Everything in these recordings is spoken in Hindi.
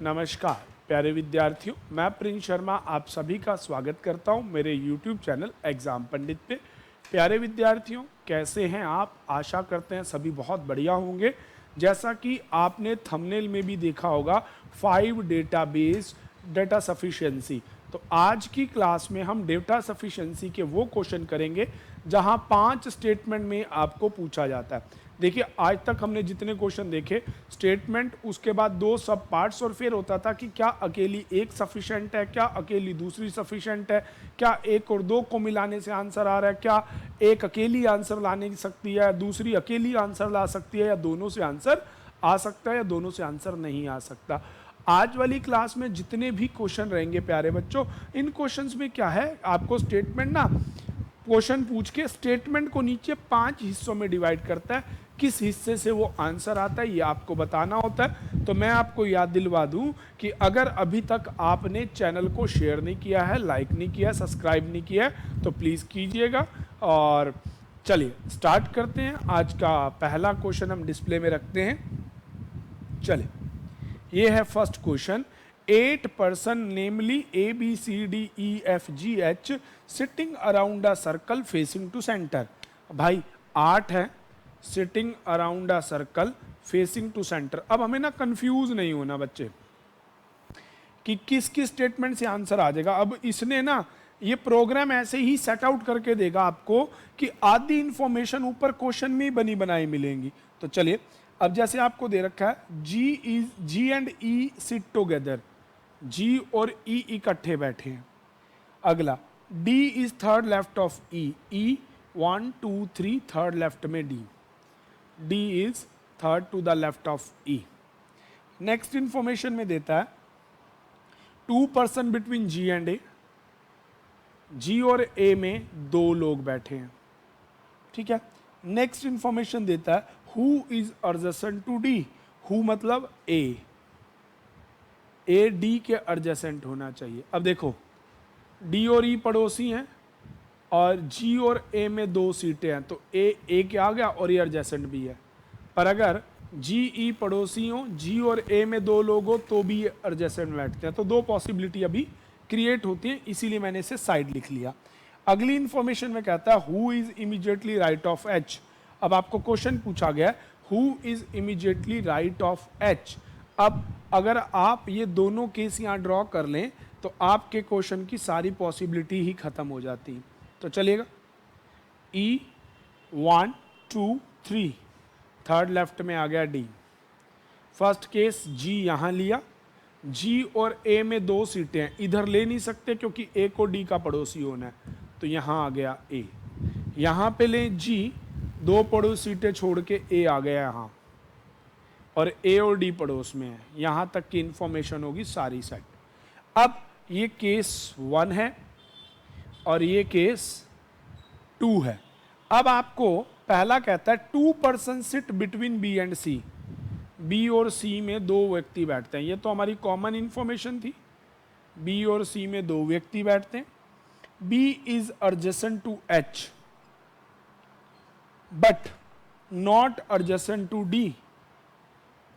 नमस्कार प्यारे विद्यार्थियों, मैं प्रिंस शर्मा आप सभी का स्वागत करता हूं मेरे YouTube चैनल एग्जाम पंडित पे। प्यारे विद्यार्थियों, कैसे हैं आप? आशा करते हैं सभी बहुत बढ़िया होंगे। जैसा कि आपने थंबनेल में भी देखा होगा, 5 डेटाबेस डेटा सफिशिएंसी। तो आज की क्लास में हम डेटा सफिशिएंसी के वो क्वेश्चन करेंगे जहां 5 स्टेटमेंट में आपको पूछा जाता है। देखिए, आज तक हमने जितने क्वेश्चन देखे, स्टेटमेंट, उसके बाद 2 सब पार्ट्स, और फिर होता था कि क्या अकेली एक सफिशिएंट है, क्या अकेली दूसरी सफिशिएंट है, क्या एक और दो को मिलाने से आंसर आ रहा है, क्या एक अकेली आंसर लाने सकती है, दूसरी अकेली आंसर ला सकती है, या दोनों से आंसर आ सकता है, या दोनों से आंसर नहीं आ सकता। आज वाली क्लास में जितने भी क्वेश्चन रहेंगे प्यारे बच्चों, इन क्वेश्चंस में क्या है, आपको स्टेटमेंट ना क्वेश्चन पूछ के स्टेटमेंट को नीचे 5 हिस्सों में डिवाइड करता है। किस हिस्से से वो आंसर आता है ये आपको बताना होता है। तो मैं आपको याद दिलवा दूं कि अगर अभी तक आपने चैनल को शेयर नहीं किया है, लाइक नहीं किया, सब्सक्राइब नहीं किया है, तो प्लीज़ कीजिएगा। और चलिए स्टार्ट करते हैं। आज का पहला क्वेश्चन हम डिस्प्ले में रखते हैं। चलिए, ये है first question. 8 person, namely A, B, C, D, E, F, G, H, sitting around a circle facing to center। भाई 8 है, sitting around a circle facing to center। अब हमें ना कंफ्यूज नहीं होना बच्चे कि किस किस स्टेटमेंट से आंसर आ जाएगा। अब इसने ना ये प्रोग्राम ऐसे ही सेट आउट करके देगा आपको कि आधी इंफॉर्मेशन ऊपर क्वेश्चन में बनी बनाई मिलेंगी। तो चलिए, अब जैसे आपको दे रखा है G and E sit together, G और ई इकट्ठे बैठे हैं। अगला, D is third left of E, E 1 2 3 third left में D, D is third to the left of E. Next information में देता है 2 person between G and A, G और ए में 2 लोग बैठे हैं, ठीक है। नेक्स्ट इंफॉर्मेशन देता है who is adjacent to D, who मतलब ए डी के एडजेसेंट होना चाहिए। अब देखो, डी और ई पड़ोसी हैं और जी और ए में 2 सीटें हैं, तो ए के आ गया और ये एडजेसेंट भी है। पर अगर जी ई पड़ोसी हो, जी और ए में 2 लोग हो, तो भी ये एडजेसेंट बैठते हैं। तो 2 पॉसिबिलिटी अभी क्रिएट होती है, इसीलिए मैंने इसे साइड लिख लिया। अगली इंफॉर्मेशन में कहता है who is immediately right of H. अब आपको क्वेश्चन पूछा गया who is immediately right of H. अब अगर आप ये दोनों केस यहाँ ड्रॉ कर लें तो आपके क्वेश्चन की सारी पॉसिबिलिटी ही खत्म हो जाती। तो चलिएगा, ई 1 2 3 थर्ड लेफ्ट में आ गया डी। फर्स्ट केस जी यहाँ लिया, जी और ए में 2 सीटें हैं, इधर ले नहीं सकते क्योंकि ए को डी का पड़ोसी होना है, तो यहाँ आ गया ए। यहाँ पे लें जी, 2 पड़ोस सीटें छोड़ के ए आ गया यहाँ, और ए और डी पड़ोस में है। यहाँ तक की इंफॉर्मेशन होगी सारी सेट। अब ये केस 1 है और ये केस 2 है। अब आपको पहला कहता है 2 person sit between B and C, B और सी में 2 व्यक्ति बैठते हैं। ये तो हमारी कॉमन इंफॉर्मेशन थी, बी और सी में 2 व्यक्ति बैठते हैं। B is adjacent to H but not adjacent to D,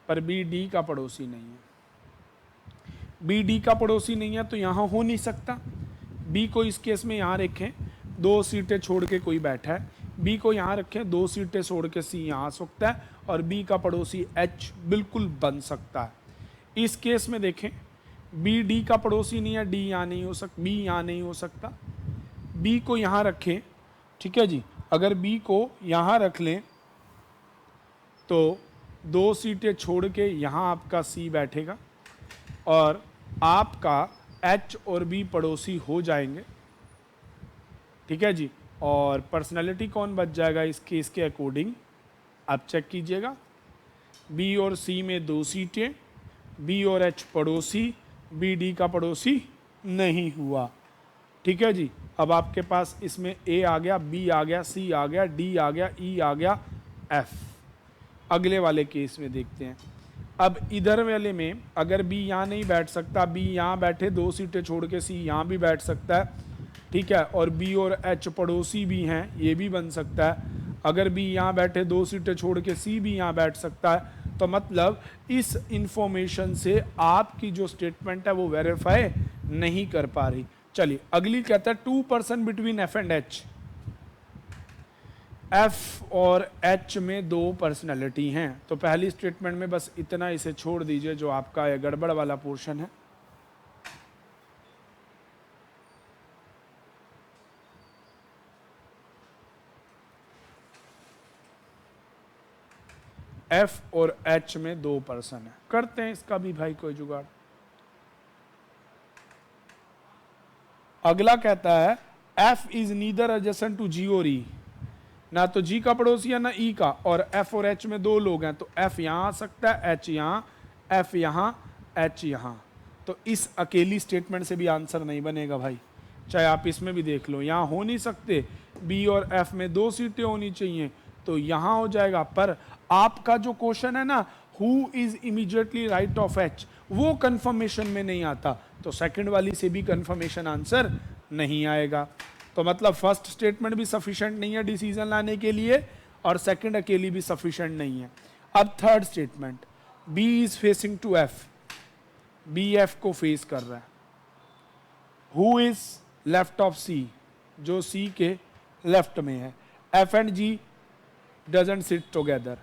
पर बी डी का पड़ोसी नहीं है। बी डी का पड़ोसी नहीं है तो यहां हो नहीं सकता। बी को इस केस में यहां रखें, 2 सीटें छोड़ के कोई बैठा है, बी को यहां रखें, 2 सीटें छोड़ के सी यहां आ सकता है, और बी का पड़ोसी एच बिल्कुल बन सकता है। इस केस में देखें, बी डी का पड़ोसी नहीं है, डी यहां नहीं हो सकता, बी यहां नहीं हो सकता। बी को यहां रखें, ठीक है जी। अगर बी को यहां रख लें तो 2 सीटें छोड़ के यहाँ आपका सी बैठेगा और आपका एच और बी पड़ोसी हो जाएंगे, ठीक है जी। और पर्सनालिटी कौन बच जाएगा इस केस के अकॉर्डिंग, आप चेक कीजिएगा। बी और सी में 2 सीटें, बी और एच पड़ोसी, बी डी का पड़ोसी नहीं हुआ, ठीक है जी। अब आपके पास इसमें ए आ गया, बी आ गया, सी आ गया, डी आ गया, ई आ गया, एफ। अगले वाले केस में देखते हैं। अब इधर वाले में अगर बी यहाँ नहीं बैठ सकता, बी यहाँ बैठे, 2 सीटें छोड़ के सी यहाँ भी बैठ सकता है, ठीक है। और बी और एच पड़ोसी भी हैं, ये भी बन सकता है। अगर बी यहाँ बैठे, 2 सीटें छोड़ के सी भी यहाँ बैठ सकता है, तो मतलब इस इंफॉर्मेशन से आपकी जो स्टेटमेंट है वो वेरीफाई नहीं कर पा रही। चलिए अगली कहता है 2% between F and H. F और एच में दो पर्सनैलिटी हैं, तो पहली स्टेटमेंट में बस इतना इसे छोड़ दीजिए जो आपका ये गड़बड़ वाला पोर्शन है। एफ और एच में दो पर्सन है, करते हैं इसका भी भाई कोई जुगाड़। अगला कहता है F is neither adjacent to G और ई, ना तो जी का पड़ोसी है ना ई का, और एफ और एच में दो लोग हैं, तो एफ यहां आ सकता है, एच यहां, एफ यहां, एच यहां। तो इस अकेली स्टेटमेंट से भी आंसर नहीं बनेगा भाई, चाहे आप इसमें भी देख लो, यहां हो नहीं सकते। बी और एफ में दो सीटें होनी चाहिए, तो यहां हो जाएगा। पर आपका जो क्वेश्चन है ना, who is immediately right of H, वो कंफर्मेशन में नहीं आता, तो सेकंड वाली से भी कंफर्मेशन आंसर नहीं आएगा। तो मतलब फर्स्ट स्टेटमेंट भी सफिशिएंट नहीं है डिसीजन लाने के लिए, और सेकंड अकेली भी सफिशिएंट नहीं है। अब third statement, B is facing to F, B F को फेस कर रहा है। Who is left of C, जो सी के लेफ्ट में है। F and G doesn't sit together.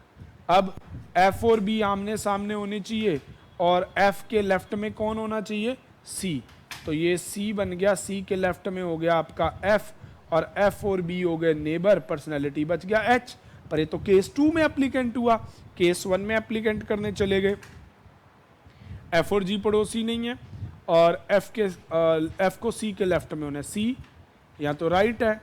अब एफ और बी आमने सामने होने चाहिए, और एफ के लेफ्ट में कौन होना चाहिए, सी। तो ये सी बन गया, सी के लेफ्ट में हो गया आपका एफ, और एफ और बी हो गए नेबर, पर्सनैलिटी बच गया एच। पर ये तो केस 2 में एप्लीकेंट हुआ, केस 1 में एप्लीकेंट करने चले गए। एफ और जी पड़ोसी नहीं है, और एफ को सी के लेफ्ट में होना है, सी या तो राइट है,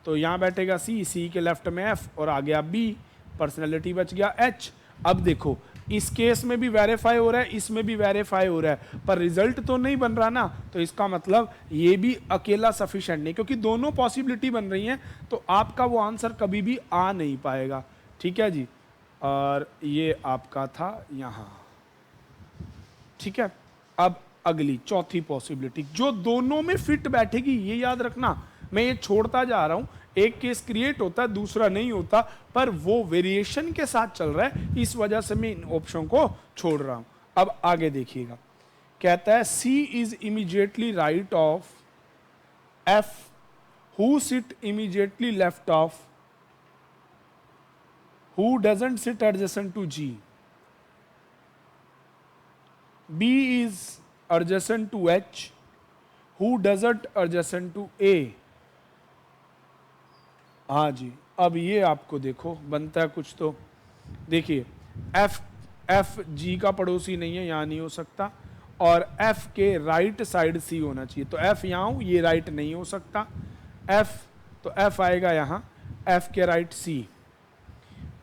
तो यहाँ बैठेगा सी, सी के लेफ्ट में एफ, और आ गया बी, पर्सनैलिटी बच गया एच। अब देखो इस केस में भी वेरीफाई हो रहा है, इसमें भी वेरीफाई हो रहा है, पर रिजल्ट तो नहीं बन रहा ना, तो इसका मतलब ये भी अकेला सफिशिएंट नहीं, क्योंकि दोनों पॉसिबिलिटी बन रही हैं, तो आपका वो आंसर कभी भी आ नहीं पाएगा। ठीक है जी, और ये आपका था यहाँ। ठीक है, अब अगली चौथी पॉसिबिलिटी जो दोनों में फिट बैठेगी, ये याद रखना, मैं ये छोड़ता जा रहा हूं, एक केस क्रिएट होता है दूसरा नहीं होता, पर वो वेरिएशन के साथ चल रहा है, इस वजह से मैं इन ऑप्शन को छोड़ रहा हूं। अब आगे देखिएगा, कहता है C is immediately right of F, who sit immediately left of, who doesn't sit adjacent to G, B is adjacent to H, who doesn't adjacent to A। हाँ जी, अब ये आपको देखो बनता है कुछ, तो देखिए F G का पड़ोसी नहीं है, यहाँ नहीं हो सकता, और F के राइट साइड C होना चाहिए, तो F यहाँ हूँ, ये राइट नहीं हो सकता, F तो F आएगा यहाँ, F के राइट C।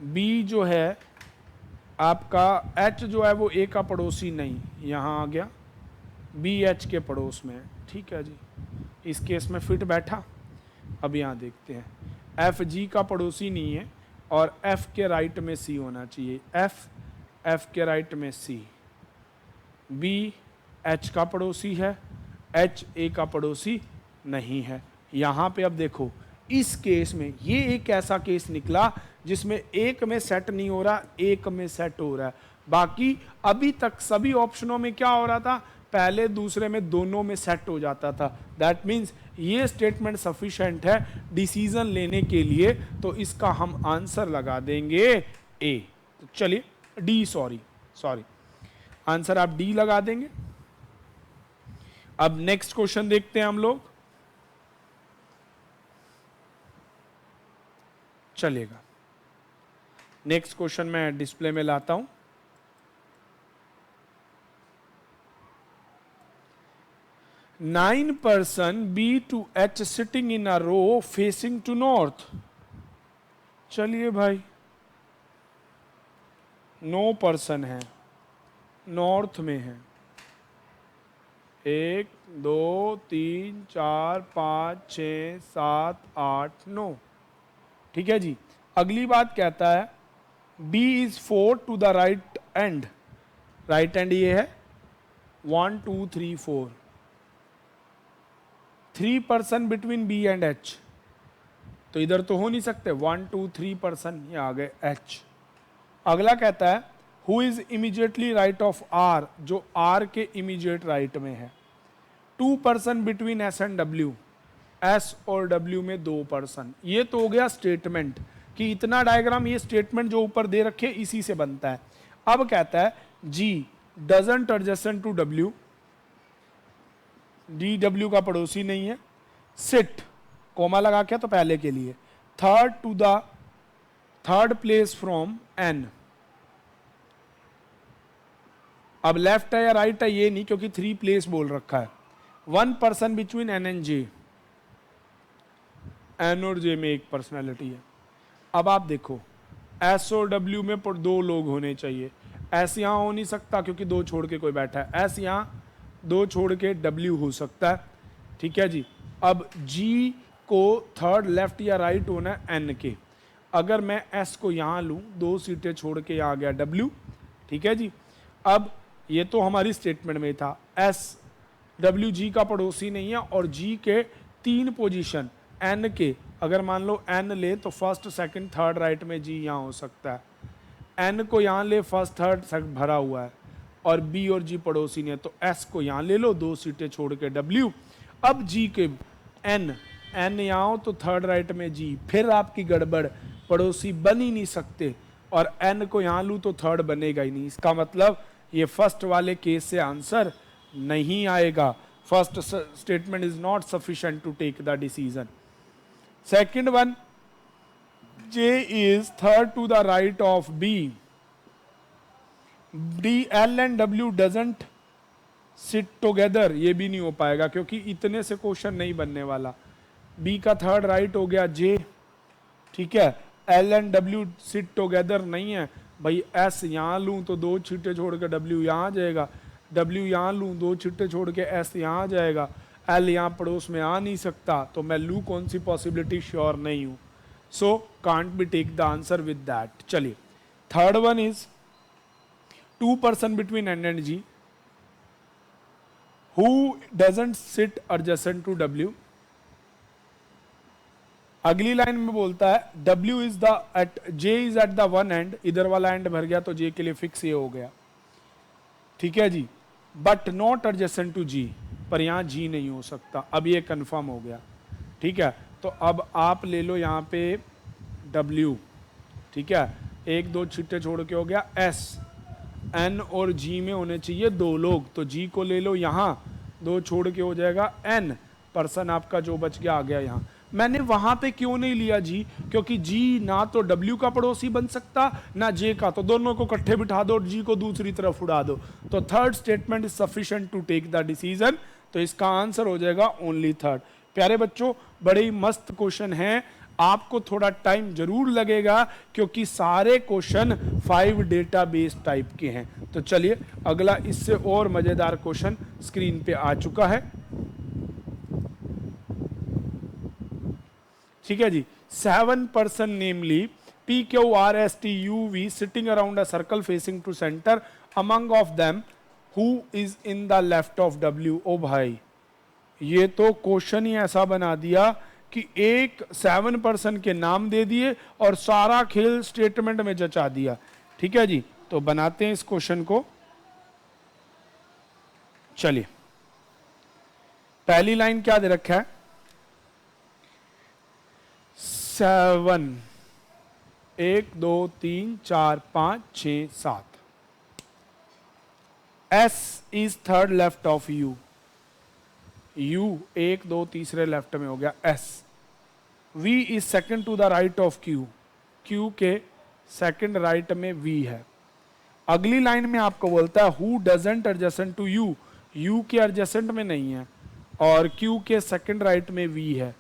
B जो है आपका H जो है वो A का पड़ोसी नहीं, यहाँ आ गया, B H के पड़ोस में है। ठीक है जी, इस केस में फिट बैठा। अब यहाँ देखते हैं, F G का पड़ोसी नहीं है, और F के राइट में C होना चाहिए, F के राइट में C। B H का पड़ोसी है, H A का पड़ोसी नहीं है। यहाँ पे अब देखो इस केस में ये एक ऐसा केस निकला जिसमें एक में सेट नहीं हो रहा, एक में सेट हो रहा है। बाकी अभी तक सभी ऑप्शनों में क्या हो रहा था, पहले दूसरे में दोनों में सेट हो जाता था। दैट मीन्स ये स्टेटमेंट सफिशिएंट है डिसीजन लेने के लिए, तो इसका हम आंसर लगा देंगे ए। तो चलिए डी, सॉरी आंसर आप डी लगा देंगे। अब नेक्स्ट क्वेश्चन देखते हैं हम लोग, चलेगा। नेक्स्ट क्वेश्चन मैं डिस्प्ले में लाता हूं। 9 person B to H sitting in a row facing to north। चलिए भाई, 9 पर्सन है, नॉर्थ में है, 1 2 3 4 5 6 7 8 9। ठीक है जी, अगली बात कहता है B is 4 to the right end, right and ये है 1 2 3 4, 3 person between B and H, तो इधर तो हो नहीं सकते, 1 2 3 पर्सन, ये आ गए H। अगला कहता है who is immediately right of R, जो आर के इमीडिएट राइट में है। 2 person between S and W, S और डब्ल्यू में 2 पर्सन। ये तो हो गया स्टेटमेंट कि इतना डायग्राम, ये स्टेटमेंट जो ऊपर दे रखे इसी से बनता है। अब कहता है G doesn't adjacent to W, D W का पड़ोसी नहीं है। सिट कोमा लगा के तो पहले के लिए, third to the third place from N. अब लेफ्ट है या राइट है ये नहीं, क्योंकि 3 प्लेस बोल रखा है। 1 person between N and J, N और जे में एक पर्सनैलिटी है। अब आप देखो एस और डब्ल्यू में 2 लोग होने चाहिए। एस यहां हो नहीं सकता क्योंकि 2 छोड़ के कोई बैठा है, एस यहां 2 छोड़ के डब्ल्यू हो सकता है, ठीक है जी। अब जी को थर्ड लेफ्ट या राइट होना है एन के। अगर मैं एस को यहां लूं, 2 सीटें छोड़ के यहां आ गया डब्ल्यू, ठीक है जी। अब ये तो हमारी स्टेटमेंट में था, एस डब्ल्यू जी का पड़ोसी नहीं है और जी के 3 पोजीशन एन के, अगर मान लो एन ले तो फर्स्ट सेकंड थर्ड राइट में जी यहाँ हो सकता है। एन को यहाँ ले, फर्स्ट थर्ड भरा हुआ है और बी और जी पड़ोसी ने, तो एस को यहाँ ले लो, 2 सीटें छोड़ के डब्ल्यू। अब जी के एन, एन यहाँ हो तो थर्ड राइट में जी, फिर आपकी गड़बड़, पड़ोसी बन ही नहीं सकते, और एन को यहाँ लूँ तो थर्ड बनेगा ही नहीं। इसका मतलब ये फर्स्ट वाले केस से आंसर नहीं आएगा। First statement is not sufficient to take the decision. Second one, J is third to the right of B. D, L and W doesn't sit together, ये भी नहीं हो पाएगा क्योंकि इतने से क्वेश्चन नहीं बनने वाला। B का थर्ड राइट हो गया J, ठीक है। L and W sit together नहीं है भाई, S यहाँ लूँ तो 2 छीटे छोड़ के W यहाँ आ जाएगा, W यहाँ लूँ 2 छीटे छोड़ के S यहाँ आ जाएगा, L यहाँ पड़ोस में आ नहीं सकता, तो मैं लूँ कौन सी पॉसिबिलिटी, श्योर नहीं हूँ। So can't be take the answer with that. चलिए third one is 2 person between N and G who doesn't sit adjacent to W. अगली लाइन में बोलता है W is the at J is at the one end, इधर वाला एंड भर गया तो J के लिए फिक्स ये हो गया, ठीक है जी। But not adjacent to G, पर यहाँ G नहीं हो सकता, अब ये कंफर्म हो गया, ठीक है। तो अब आप ले लो यहाँ पे W, ठीक है, 1-2 छिट्टे छोड़ के हो गया S, N और G में होने चाहिए 2 लोग, तो G को ले लो यहाँ, 2 छोड़ के हो जाएगा N, पर्सन आपका जो बच गया आ गया यहाँ। मैंने वहां पे क्यों नहीं लिया G, क्योंकि G ना तो W का पड़ोसी बन सकता ना J का, तो दोनों को इकट्ठे बिठा दो और G को दूसरी तरफ उड़ा दो, तो third statement is sufficient to take the decision, तो इसका आंसर हो जाएगा ओनली थर्ड। प्यारे बच्चों, बड़े ही मस्त क्वेश्चन हैं, आपको थोड़ा टाइम जरूर लगेगा क्योंकि सारे क्वेश्चन 5 डेटा बेस टाइप के हैं। तो चलिए अगला इससे और मजेदार क्वेश्चन स्क्रीन पे आ चुका है, ठीक है जी। 7 person namely P Q R S T U V sitting around a circle facing to center, among of them who is in the left of W. ओ भाई, ये तो क्वेश्चन ही ऐसा बना दिया कि 7 पर्सन के नाम दे दिए और सारा खेल स्टेटमेंट में जचा दिया, ठीक है जी। तो बनाते हैं इस क्वेश्चन को। चलिए पहली लाइन क्या दे रखा है, 7, 1 2 3 4 5 6 7, S is third left of U, U 1 2 तीसरे लेफ्ट में हो गया S, V is second to the right of Q, Q के सेकंड राइट में V है। अगली लाइन में आपको बोलता है who doesn't adjacent to U, U के एडजेसेंट में नहीं है और Q के सेकंड राइट में V है,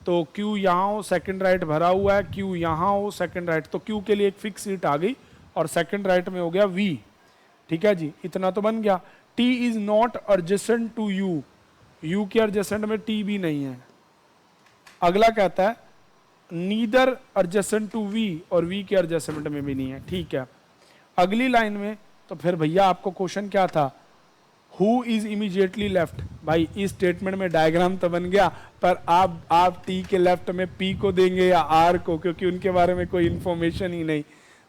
तो Q यहाँ हो, सेकंड राइट भरा हुआ है, Q यहाँ हो, सेकंड राइट, तो Q के लिए एक फिक्स सीट आ गई और सेकंड राइट में हो गया V, ठीक है जी। इतना तो बन गया। T is not adjacent to U, U के एडजेसेंट में T भी नहीं है। अगला कहता है नीदर एडजेसेंट टू V, और V के एडजेसेंट में भी नहीं है, ठीक है। अगली लाइन में तो फिर भैया आपको क्वेश्चन क्या था, हु इज इमीडिएटली लेफ्ट। भाई इस स्टेटमेंट में डायग्राम तो बन गया, पर आप T के लेफ्ट में P को देंगे या R को, क्योंकि उनके बारे में कोई इंफॉर्मेशन ही नहीं।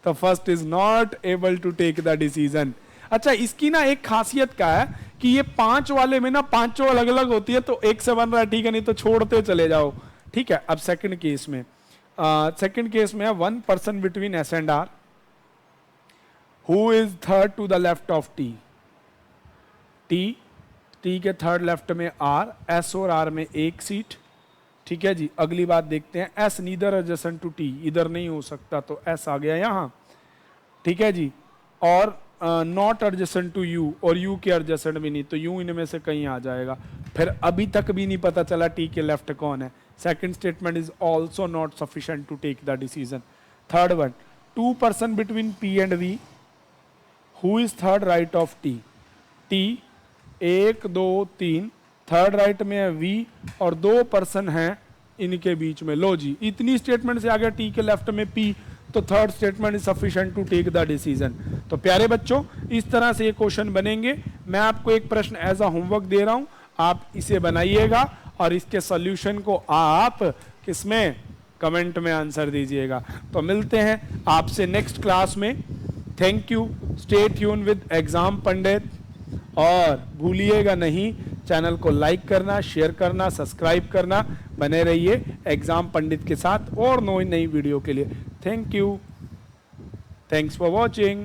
तो first is not able to take the decision. अच्छा, इसकी ना एक खासियत क्या है कि ये 5 वाले में ना पांचों अलग अलग होती है, तो एक से बन रहा है, ठीक है, नहीं तो छोड़ते चले जाओ। ठीक है, अब सेकंड केस में है 1 person between S and R, who is third to the left of T. T के थर्ड लेफ्ट में आर, एस और आर में एक सीट। ठीक है जी, अगली बात देखते हैं, S neither adjacent to T, इधर नहीं हो सकता तो एस आ गया यहां। ठीक है जी, और नॉट एडजेसेंट टू यू, और यू के एडजेसेंट भी नहीं, तो यू इनमें से कहीं आ जाएगा। फिर अभी तक भी नहीं पता चला टी के लेफ्ट कौन है। Second statement is also not sufficient to take the decision. Third one, 2 person between P and V, who is third right of T. T 1 2 3, third right में है वी, और 2 पर्सन हैं इनके बीच में। लो जी, इतनी स्टेटमेंट से आ गया टी के लेफ्ट में पी, तो third statement is sufficient to take the decision. तो प्यारे बच्चों, इस तरह से ये क्वेश्चन बनेंगे। मैं आपको एक प्रश्न एज अ होमवर्क दे रहा हूं, आप इसे बनाइएगा और इसके सॉल्यूशन को आप किसमें, कमेंट में आंसर दीजिएगा। तो मिलते हैं आपसे नेक्स्ट क्लास में। Thank you, stay tune with exam Pandit, और भूलिएगा नहीं चैनल को लाइक करना, शेयर करना, सब्सक्राइब करना। बने रहिए एग्जाम पंडित के साथ और नई वीडियो के लिए। Thank you, thanks for watching.